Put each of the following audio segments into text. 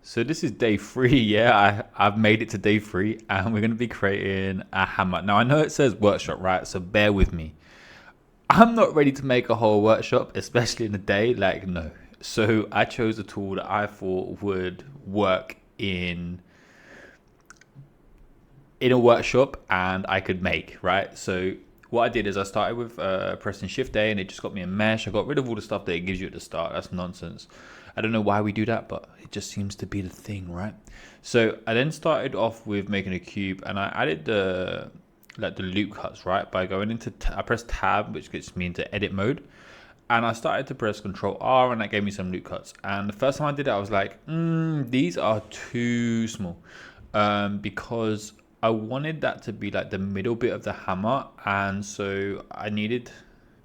So this is day three. Yeah, I've made it to day three, and we're gonna be creating a hammer. Now I know it says workshop, right? So bear with me. I'm not ready to make a whole workshop, especially in a day. Like no. So I chose a tool that I thought would work in a workshop and I could make, right? So what I did is I started with pressing Shift A and it just got me a mesh. I got rid of all the stuff that it gives you at the start. That's nonsense. I don't know why we do that, but it just seems to be the thing, right? So I then started off with making a cube and I added the loop cuts, right? By going into, I pressed tab, which gets me into edit mode. And I started to press Control R, and that gave me some loop cuts. And the first time I did it, I was like, these are too small, because I wanted that to be like the middle bit of the hammer, and so I needed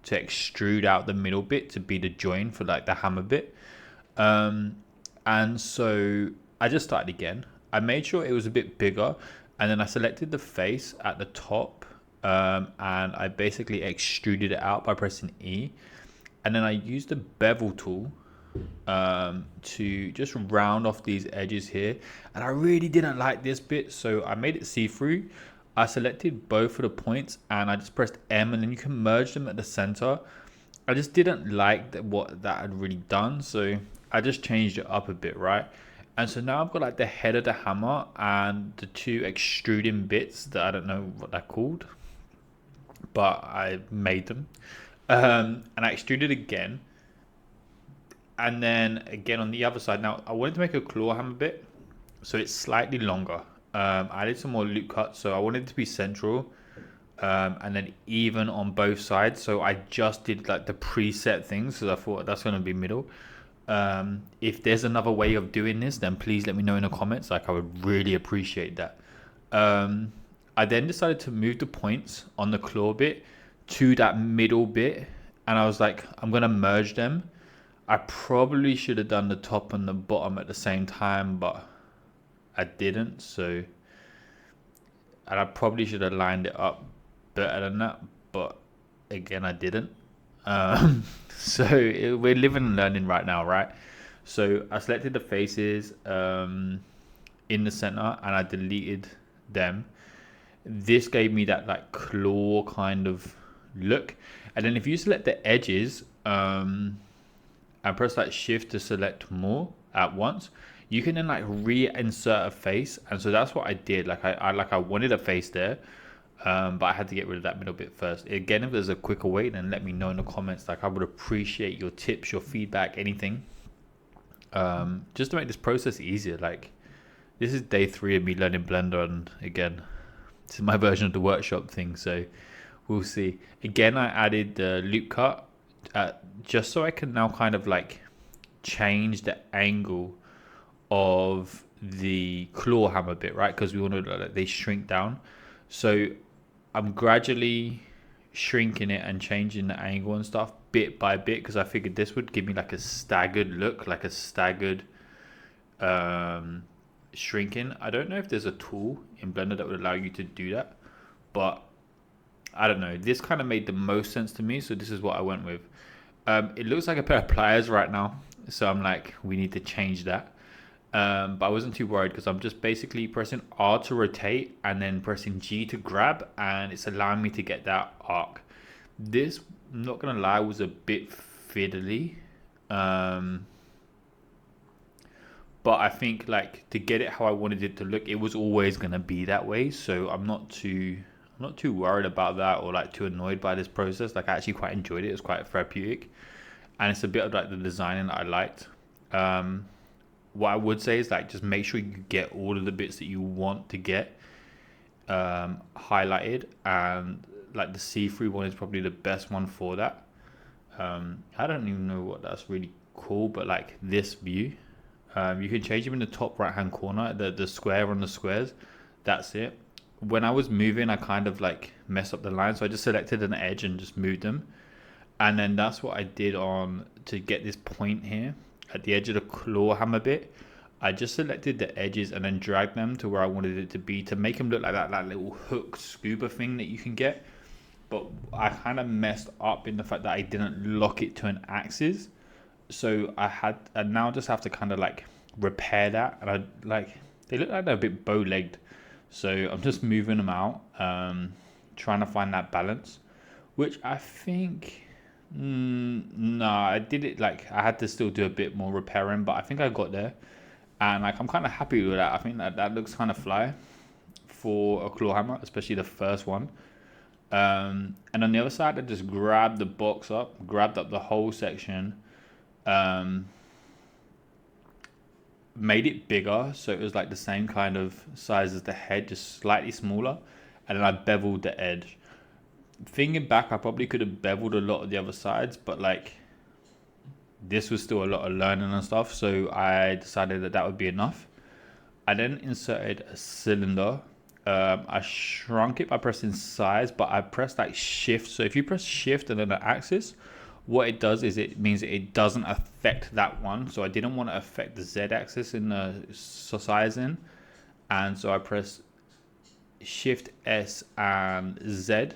to extrude out the middle bit to be the join for like the hammer bit. Um, and so I just started again. I made sure it was a bit bigger, and then I selected the face at the top, and I basically extruded it out by pressing E. And then I used the bevel tool to just round off these edges here. And I really didn't like this bit, so I made it see-through. I selected both of the points and I just pressed M, and then you can merge them at the center. I just didn't like what that had really done, so I just changed it up a bit, right? And so now I've got like the head of the hammer and the two extruding bits that I don't know what they're called, but I made them. And I extruded again, and then again on the other side. Now I wanted to make a claw hammer bit, so it's slightly longer. I added some more loop cuts, so I wanted it to be central, and then even on both sides. So I just did like the preset things, so I thought that's going to be middle. If there's another way of doing this, then please let me know in the comments. Like I would really appreciate that. I then decided to move the points on the claw bit to that middle bit, and I was like, I'm gonna merge them. I probably should have done the top and the bottom at the same time, but I didn't. So, and I probably should have lined it up better than that, but again, I didn't. So we're living and learning right now, right? So I selected the faces in the center and I deleted them. This gave me that like claw kind of look. And then if you select the edges and press like shift to select more at once, you can then like reinsert a face. And so that's what I did. Like I wanted a face there, but I had to get rid of that middle bit first. Again, if there's a quicker way, then let me know in the comments. Like I would appreciate your tips, your feedback, anything, just to make this process easier. Like this is day 3 of me learning Blender, and again, this is my version of the workshop thing, so we'll see. Again, I added the loop cut just so I can now kind of like change the angle of the claw hammer bit, right? Because we want to like they shrink down. So I'm gradually shrinking it and changing the angle and stuff bit by bit, because I figured this would give me like a staggered look, like a staggered shrinking. I don't know if there's a tool in Blender that would allow you to do that, but I don't know. This kind of made the most sense to me, so this is what I went with. It looks like a pair of pliers right now, so I'm like, we need to change that. But I wasn't too worried because I'm just basically pressing R to rotate and then pressing G to grab, and it's allowing me to get that arc. This, I'm not gonna lie, was a bit fiddly. But I think like to get it how I wanted it to look, it was always gonna be that way. So I'm not too worried about that or like too annoyed by this process. Like I actually quite enjoyed it. It was quite therapeutic, and it's a bit of like the designing that I liked. What I would say is like just make sure you get all of the bits that you want to get highlighted, and like the see-through one is probably the best one for that. I don't even know what that's really cool, but like this view, you can change them in the top right hand corner, the square on the squares. That's it. When I was moving, I kind of like messed up the line, so I just selected an edge and just moved them. And then that's what I did on to get this point here at the edge of the claw hammer bit. I just selected the edges and then dragged them to where I wanted it to be to make them look like that little hook scuba thing that you can get. But I kind of messed up in the fact that I didn't lock it to an axis. So I now just have to kind of like repair that, and they look like they're a bit bow-legged, so I'm just moving them out, trying to find that balance, which I think, no, I did it, like I had to still do a bit more repairing, but I think I got there, and like I'm kind of happy with that. I think that looks kind of fly for a claw hammer, especially the first one. And on the other side, I just grabbed the box up, grabbed up the whole section, um, made it bigger, so it was like the same kind of size as the head, just slightly smaller, and then I beveled the edge. Thinking back, I probably could have beveled a lot of the other sides, but like this was still a lot of learning and stuff, so I decided that would be enough. I then inserted a cylinder. I shrunk it by pressing size, but I pressed like shift. So if you press shift and then the axis, what it does is it means it doesn't affect that one. So I didn't want to affect the Z axis in the sizing. And so I pressed shift S and Z.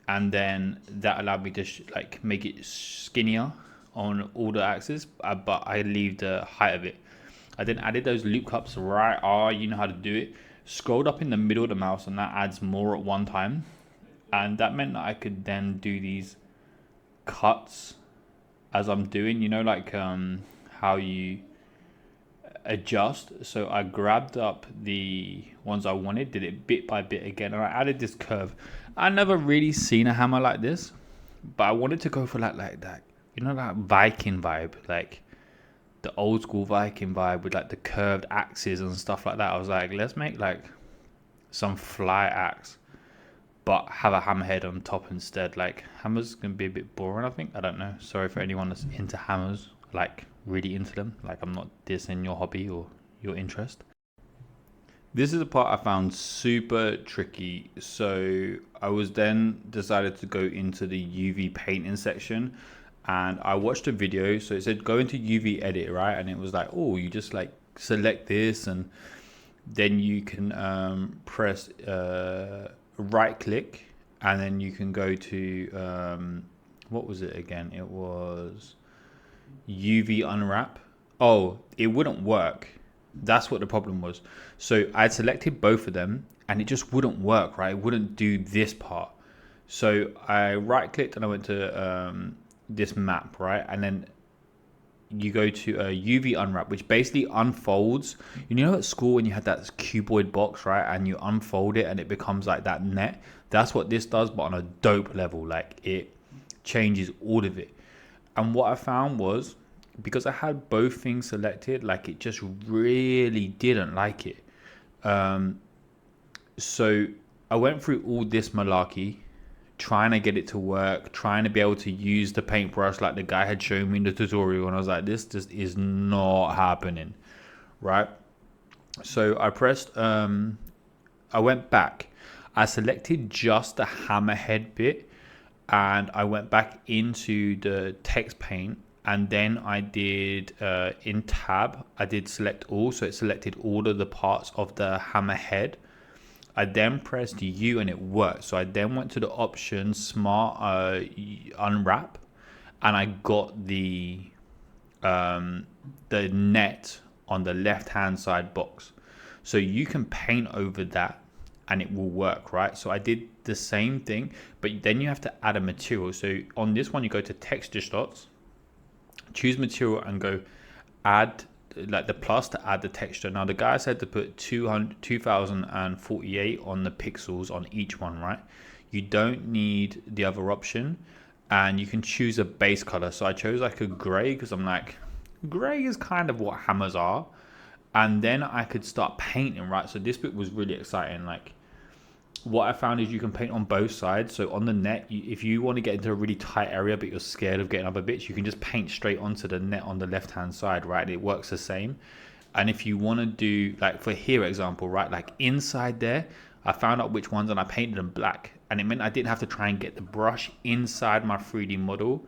And then that allowed me to like make it skinnier on all the axes, but I leave the height of it. I then added those loop cups right, you know how to do it. Scrolled up in the middle of the mouse, and that adds more at one time. And that meant that I could then do these cuts as I'm doing, you know, like how you adjust. So I grabbed up the ones I wanted, did it bit by bit again, and I added this curve. I never really seen a hammer like this, but I wanted to go for like that, you know, that Viking vibe, like the old school Viking vibe with like the curved axes and stuff like that. I was like, let's make like some fly axe, but have a hammerhead on top instead. Like hammers can be a bit boring, I think. I don't know. Sorry for anyone that's into hammers, like really into them. Like I'm not dissing your hobby or your interest. This is the part I found super tricky. So I was then decided to go into the UV painting section, and I watched a video. So it said go into UV edit, right? And it was like, oh, you just like select this, and then you can press right click, and then you can go to what was it again? It was UV unwrap. Oh, it wouldn't work. That's what the problem was. So I selected both of them and it just wouldn't work, right? It wouldn't do this part. So I right clicked and I went to this map, right? And then you go to a UV unwrap, which basically unfolds. You know at school when you had that cuboid box, right? And you unfold it and it becomes like that net. That's what this does, but on a dope level. Like it changes all of it. And what I found was, because I had both things selected, like it just really didn't like it. So I went through all this malarkey, trying to get it to work, trying to be able to use the paintbrush like the guy had shown me in the tutorial, and I was like, this just is not happening, right? So I pressed, I went back, I selected just the hammerhead bit, and I went back into the text paint, and then I did in tab, I did select all, so it selected all of the parts of the hammerhead. I then pressed U and it worked. So I then went to the option smart unwrap, and I got the net on the left hand side box. So you can paint over that and it will work, right? So I did the same thing, but then you have to add a material. So on this one, you go to texture shots, choose material and go add like the plus to add the texture. Now the guy said to put 2048 on the pixels on each one, right? You don't need the other option, and you can choose a base color. So I chose like a gray because I'm like, gray is kind of what hammers are. And then I could start painting, right? So this bit was really exciting. Like what I found is you can paint on both sides. So on the net, if you want to get into a really tight area but you're scared of getting other bits, you can just paint straight onto the net on the left hand side, right? It works the same. And if you want to do like for here example, right, like inside there, I found out which ones and I painted them black, and it meant I didn't have to try and get the brush inside my 3D model,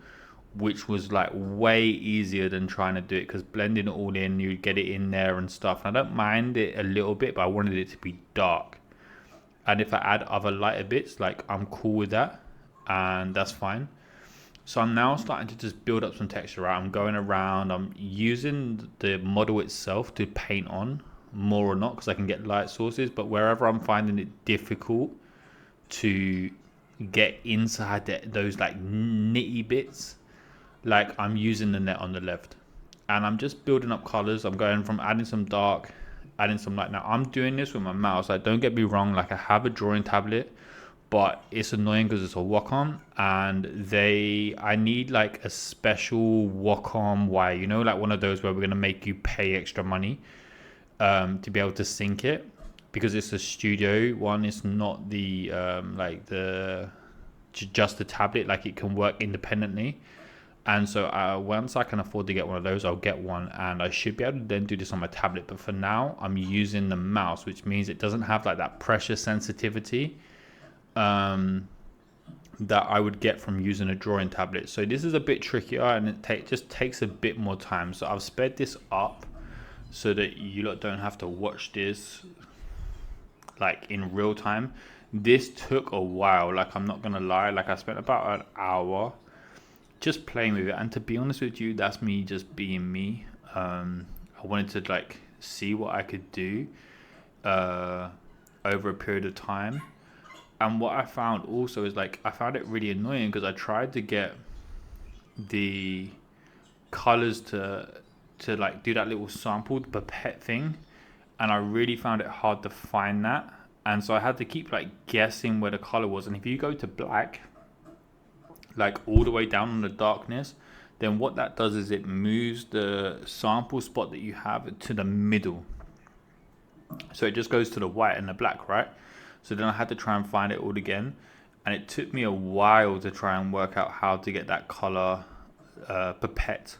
which was like way easier than trying to do it, because blending it all in, you get it in there and stuff. And I don't mind it a little bit, but I wanted it to be dark. And if I add other lighter bits, like I'm cool with that, and that's fine. So I'm now starting to just build up some texture, right? I'm going around, I'm using the model itself to paint on more or not, because I can get light sources, but wherever I'm finding it difficult to get inside those like nitty bits, like I'm using the net on the left, and I'm just building up colors. I'm going from adding some dark, adding some light. Now I'm doing this with my mouse. Like, don't get me wrong, like I have a drawing tablet, but it's annoying because it's a Wacom, and I need like a special Wacom wire, you know, like one of those where we're gonna make you pay extra money to be able to sync it, because it's a studio one. It's not the like the just the tablet, like it can work independently. And so once I can afford to get one of those, I'll get one, and I should be able to then do this on my tablet. But for now, I'm using the mouse, which means it doesn't have like that pressure sensitivity that I would get from using a drawing tablet. So this is a bit trickier, and it just takes a bit more time. So I've sped this up so that you lot don't have to watch this like in real time. This took a while, like I'm not gonna lie. Like I spent about an hour just playing with it, and to be honest with you, that's me just being me. I wanted to like see what I could do over a period of time. And what I found also is like I found it really annoying because I tried to get the colors to like do that little sample pipette thing, and I really found it hard to find that. And so I had to keep like guessing where the color was. And if you go to black, like all the way down on the darkness, then what that does is it moves the sample spot that you have to the middle. So it just goes to the white and the black, right? So then I had to try and find it all again. And it took me a while to try and work out how to get that color pipette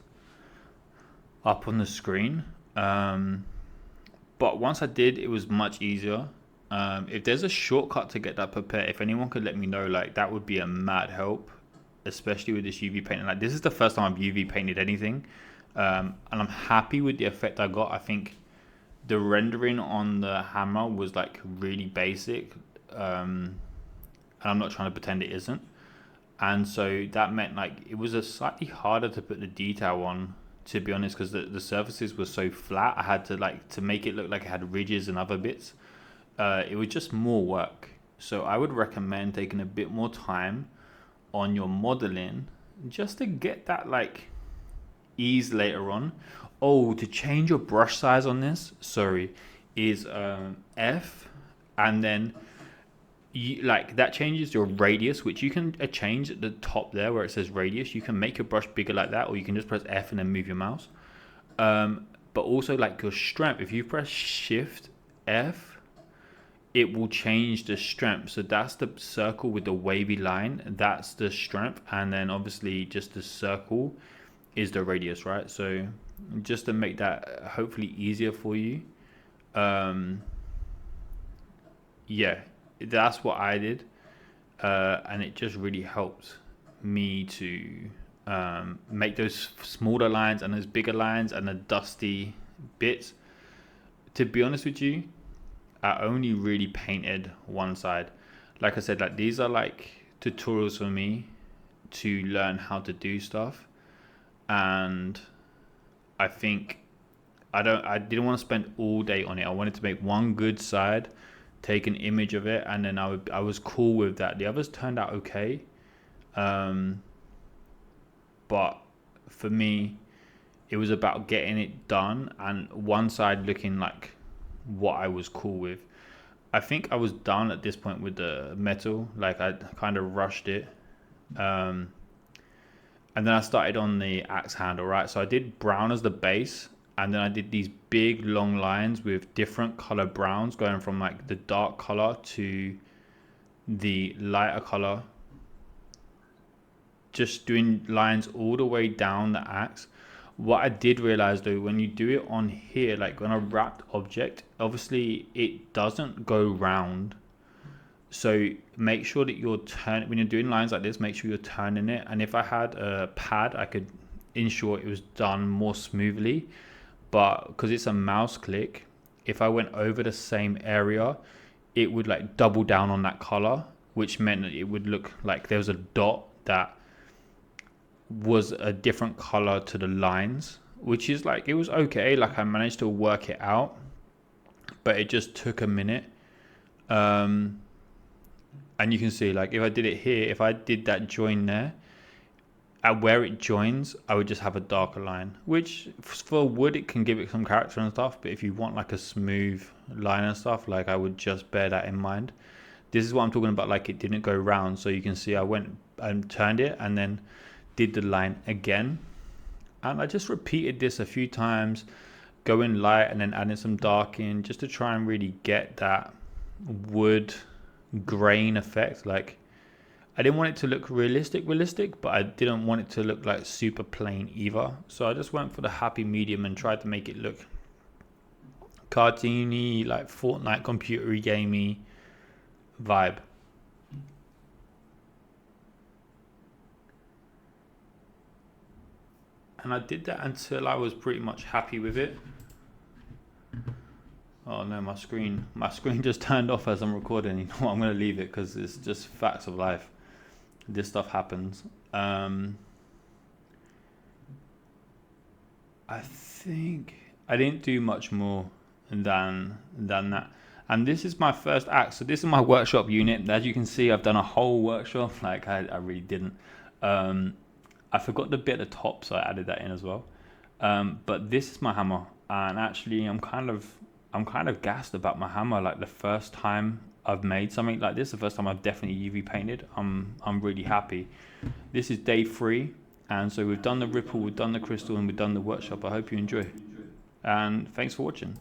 up on the screen. But once I did, it was much easier. If there's a shortcut to get that pipette, if anyone could let me know, like that would be a mad help, especially with this UV painting. Like this is the first time I've UV painted anything, and I'm happy with the effect I got. I think the rendering on the hammer was like really basic, and I'm not trying to pretend it isn't. And so that meant like it was a slightly harder to put the detail on, to be honest, because the surfaces were so flat. I had to like to make it look like it had ridges and other bits. It was just more work. So I would recommend taking a bit more time on your modeling just to get that like ease later on. Oh, to change your brush size on this, sorry, is F, and then you, like that changes your radius, which you can change at the top there where it says radius. You can make your brush bigger like that, or you can just press F and then move your mouse. But also like your strength, if you press Shift F, it will change the strength. So that's the circle with the wavy line, that's the strength, and then obviously just the circle is the radius, right? So just to make that hopefully easier for you, yeah, that's what I did, and it just really helped me to make those smaller lines and those bigger lines and the dusty bits. To be honest with you, I only really painted one side. Like I said, like these are like tutorials for me to learn how to do stuff, and I think I didn't want to spend all day on it. I wanted to make one good side, take an image of it, and then I was cool with that. The others turned out okay, but for me, it was about getting it done and one side looking like what I was cool with. I think I was done at this point with the metal. Like I kind of rushed it, and then I started on the axe handle, right? So I did brown as the base, and then I did these big long lines with different color browns, going from like the dark color to the lighter color, just doing lines all the way down the axe. What I did realize though, when you do it on here, like on a wrapped object, obviously it doesn't go round. So make sure that you're when you're doing lines like this, make sure you're turning it. And if I had a pad, I could ensure it was done more smoothly. But because it's a mouse click, if I went over the same area, it would like double down on that color, which meant that it would look like there was a dot that was a different color to the lines, which is like, it was okay. Like I managed to work it out, but it just took a minute. And you can see, like, if I did it here, if I did that join there, at where it joins, I would just have a darker line, which for wood, it can give it some character and stuff. But if you want like a smooth line and stuff, like, I would just bear that in mind. This is what I'm talking about. Like, it didn't go round. So you can see I went and turned it and then did the line again. And I just repeated this a few times, going light and then adding some dark in, just to try and really get that wood grain effect. Like, I didn't want it to look realistic, but I didn't want it to look like super plain either. So I just went for the happy medium and tried to make it look cartoony, like Fortnite computery gamey vibe. And I did that until I was pretty much happy with it. Oh no, my screen just turned off as I'm recording. You know what, I'm gonna leave it because it's just facts of life. This stuff happens. I think I didn't do much more than that. And this is my first act. So this is my workshop unit. As you can see, I've done a whole workshop. Like, I really didn't. I forgot the bit at the top, so I added that in as well. But this is my hammer, and actually, I'm kind of gassed about my hammer. Like, the first time I've made something like this, the first time I've definitely UV painted, I'm really happy. This is day 3, and so we've done the ripple, we've done the crystal, and we've done the workshop. I hope you enjoy, and thanks for watching.